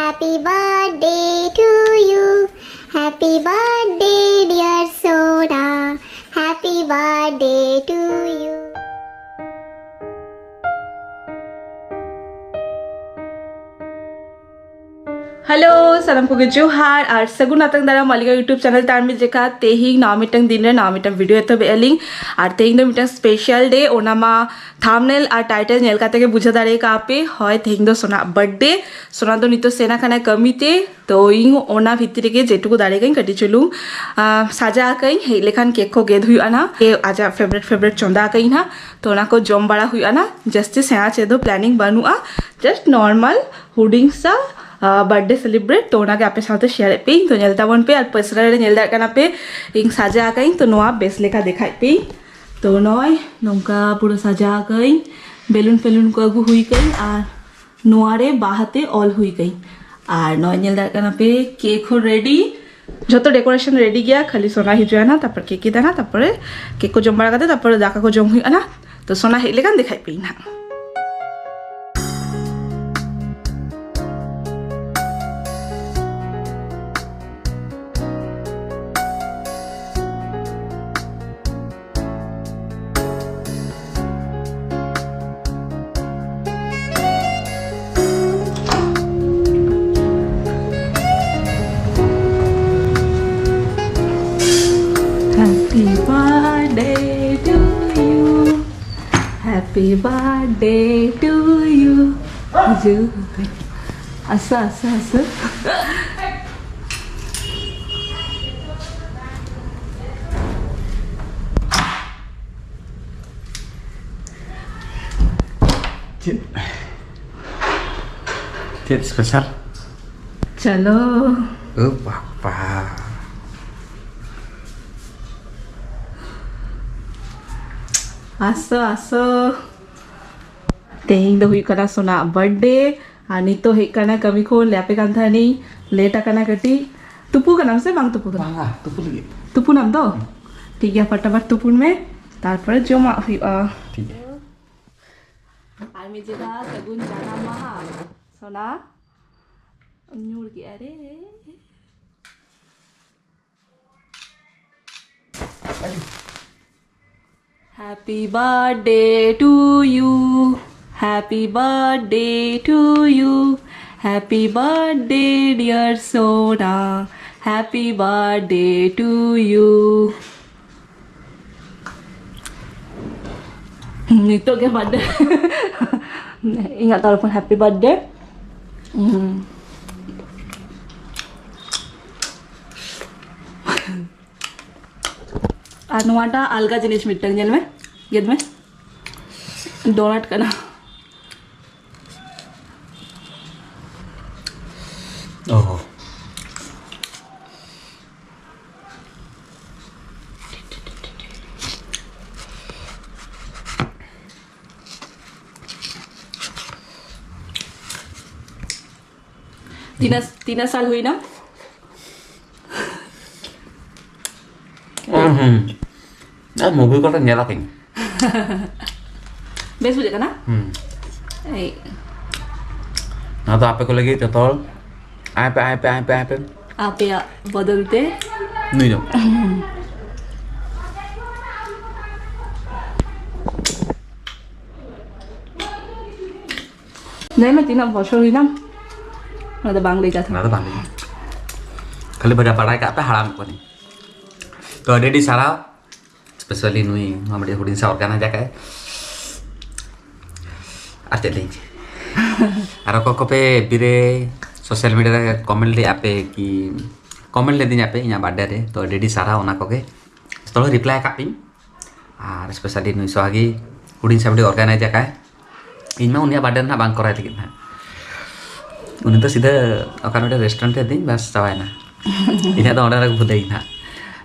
Happy birthday to you. Happy birthday, dear Sona. Happy birthday to you. Hello Sanam को जोहार और सगुन आतंग दारा मालिका यूट्यूब चैनल तार में जेका तेहिंग नाव मिटंग दिन रे नाव मिटंग वीडियो तो बेलिंग और तेहिंग दो मिटंग स्पेशल डे ओनामा थंबनेल और टाइटल नेल काते के बुझा दारे का पे होय तेहिंग दो सोना बर्थडे सोना दो नितो सेना खाना कमीते तो इंग ओना भितरी के जेटुको दारे गई कटी चलू साजा कई हे लेखान केक को गेद हुई आना के आजा फेवरेट चंदा कई ना तो ओना को जम बड़ा हुई आना जस्ट सेना चेदो प्लानिंग बनुआ जस्ट नॉर्मल हुडिंग सा बर्थडे सेलिब्रेट तो ओना के आपे साथे शेयर पे तो नेलता बन पे और पसरा रे नेल दा काना पे इंग साजा कई तो नोआ बेस लेखा देखाय पे तो नय नोंका पूरा साजा कई बेलून फेलून को अगु हुई कई और नोआ रे बाहाते ऑल हुई कई और नय नेल दा काना पे केक हो रेडी जो डेकोरेशन रेडी गया खाली सोना हिजुआ ना तापर केक दाना तापर केक को जम बड़ा करते तापर दाका को जम हुई ना तो सोना हेले कान देखाय पे ना Happy birthday to you. Happy birthday to you. Asa. Tiap spesial. Chalo. Papa. आसो तेहिंग दो हुई कना सोना बर्थडे आनी तो हे कना कमी को लेपे कान था नहीं लेट कना कटी तुपू का नाम से मांग तुपू का Bangga, tupu lagi. तुपू नाम दो ठीक है फटाफट तुपुन में तारपर जमा हुई ठीक है. आमी जेगा सगुन जाना महा सोना न्यूर की अरे Happy birthday to you. Happy birthday to you. Happy birthday dear Sona. Happy birthday to you. Itu ke birthday. Ingat telepon happy birthday. अनुवाटा अलगा जिनिस मिटंग जल में गेद में डोनट करना Oh. तीन साल हुई ना Mobil kau nyala ping. बेस बुझेगा ना Nah tu apa kau lagi total? Apa? आप या बदलते Ni dong. नहीं मैं तीन बছর हुई ना मैं तो बांग्ला जाता Nah tu balik. Kali berapa rai kat apa haram kau ni? तो डेडी सारा स्पेशली नुई हमारे हुडिंग सा ऑर्गेनाइज जाके आते लेंगे आरो को पे बिरे सोशल मीडिया रे कमेंट ले आपे कि कमेंट ले दिन आपे इना बर्थडे रे तो डेडी सारा ओना को के तो रिप्लाई कापिंग आर स्पेशली नुई सोहागी हुडिंग सा ऑर्गेनाइज जाके इनमें उनिया बर्थडे ना बांग कराय लेकिन ना उन्हें तो सीधा अकाउंट रेस्टोरेंट दिन बस चावाय ना इना तो ऑर्डर बुदाई ना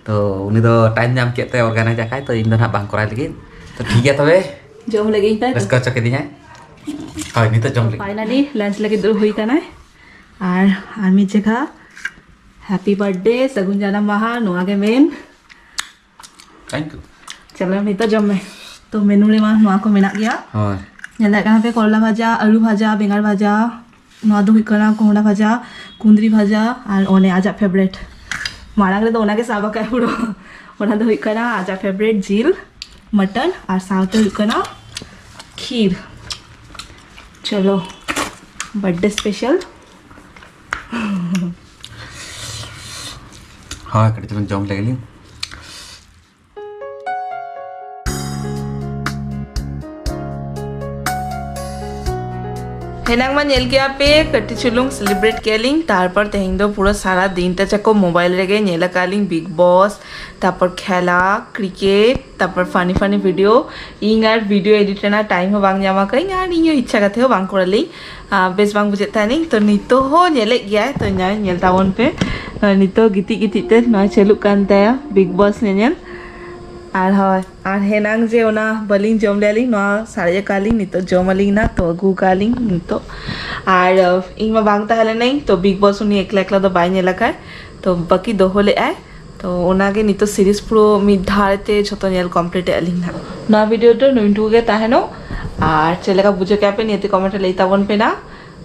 तो उन्हें तो टाइम जाम के ते ऑर्गेनाइज जाकाय तो इन दो ना बांग कराय लेकिन तो ठीक है तबे जम लगे इता बस कर चके दिया हाय नहीं तो जम ले फाइनली लंच लगे दूर हुई का ना और आर्मी जगह हैप्पी बर्थडे सगुन जाना महा नुआ के मेन थैंक यू चलो नहीं तो जम में तो मेनू ले नुआ को मेना गया हाय nyala kan pe korla bhaja alu bhaja bengar bhaja नवा दो हुई कना कोहड़ा भाजा कुंदरी भाजा और ओने आजा फेवरेट मारांग रे दो ओना के साबा का पुरो ओना दो हुई कना आजा फेवरेट जिल मटन और साथ हुई कना खीर चलो बर्थडे स्पेशल हाँ कड़ी चलो जम लगली हेनांग मा नेल गया पे कटी चुलुंग सेलिब्रेट केलिंग तारपर तेहिं दो पूरा सारा दिन ता चको मोबाइल रेगे नेला कालिंग बिग बॉस तारपर खेला क्रिकेट तारपर फानी फानी वीडियो इंग आर वीडियो एडिट रेना टाइम हो बांग जामा कई आर इंग इच्छा कथे हो बांग कोराली बेस बांग बुझे तानी तो नितो हो नेले गया तो न्याय नेल तावन पे नितो गिति गिति ते ना चलु कान ताया बिग बॉस नेल আর হয় আর হেনাং যে ওনা বলিং জম লেলিং ন সাড়ে কালিং নিতো জমালিং না তো গু কালিং নিতো আর ইংমা বাং তাহলে নাই তো বিগ বস উনি একলা একলা তো বাইন এলাকায় তো বাকি দোহলে আয় তো ওনাকে নিতো সিরিজ পুরো মিড ধারেতে ছোট নেল কমপ্লিট আলিং না না ভিডিওটা নুইটুগে তাহেনো আর ছেলেকা বুঝে ক্যাপে নিতে কমেন্টে লইতাবন पे ना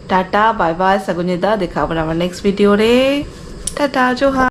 टाटा बाय बाय सगुनिदा देखा अपन नेक्स्ट वीडियो रे टाटा जोहार